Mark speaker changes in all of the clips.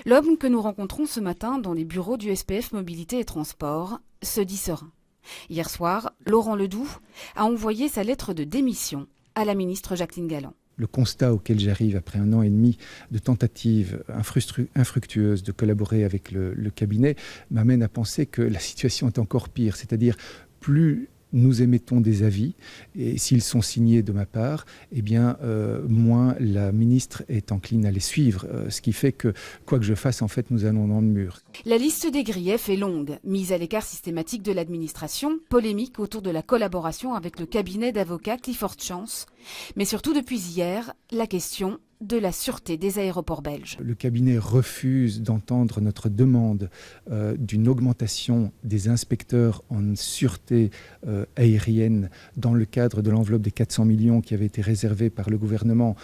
Speaker 1: L'homme que nous rencontrons ce matin dans les bureaux du SPF Mobilité et Transport se dit serein. Hier soir, Laurent Ledoux a envoyé sa lettre de démission à la ministre Jacqueline Galland.
Speaker 2: Le constat auquel j'arrive après 1 an et demi de tentatives infructueuses de collaborer avec le cabinet m'amène à penser que la situation est encore pire. C'est-à-dire, plus nous émettons des avis, et s'ils sont signés de ma part, eh bien, moins la ministre est encline à les suivre. Ce qui fait que, quoi que je fasse, en fait, nous allons dans le mur.
Speaker 1: La liste des griefs est longue. Mise à l'écart systématique de l'administration, polémique autour de la collaboration avec le cabinet d'avocats Clifford Chance, mais surtout depuis hier, la question de la sûreté des aéroports belges.
Speaker 2: Le cabinet refuse d'entendre notre demande d'une augmentation des inspecteurs en sûreté aérienne dans le cadre de l'enveloppe des 400 millions qui avait été réservée par le gouvernement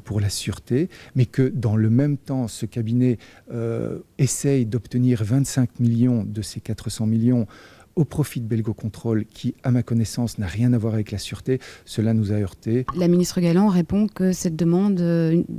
Speaker 2: pour la sûreté, mais que dans le même temps, ce cabinet essaye d'obtenir 25 millions de ces 400 millions au profit de Belgocontrol, qui, à ma connaissance, n'a rien à voir avec la sûreté. Cela nous a heurtés.
Speaker 1: La ministre Galland répond que cette demande,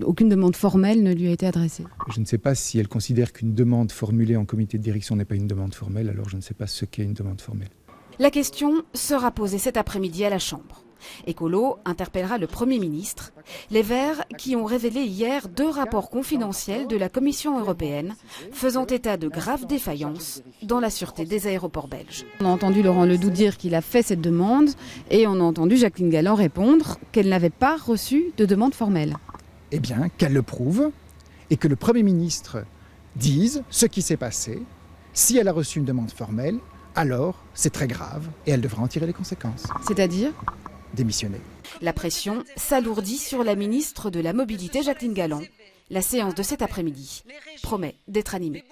Speaker 1: aucune demande formelle ne lui a été adressée.
Speaker 2: Je ne sais pas si elle considère qu'une demande formulée en comité de direction n'est pas une demande formelle, alors je ne sais pas ce qu'est une demande formelle.
Speaker 1: La question sera posée cet après-midi à la Chambre. Écolo interpellera le Premier ministre. Les Verts qui ont révélé hier 2 rapports confidentiels de la Commission européenne faisant état de graves défaillances dans la sûreté des aéroports belges. On a entendu Laurent Ledoux dire qu'il a fait cette demande et on a entendu Jacqueline Galland répondre qu'elle n'avait pas reçu de demande formelle.
Speaker 3: Eh bien, qu'elle le prouve et que le Premier ministre dise ce qui s'est passé. Si elle a reçu une demande formelle, alors c'est très grave et elle devra en tirer les conséquences.
Speaker 1: C'est-à-dire ?
Speaker 3: Démissionner.
Speaker 1: La pression s'alourdit sur la ministre de la Mobilité, Jacqueline Galland. La séance de cet après-midi promet d'être animée.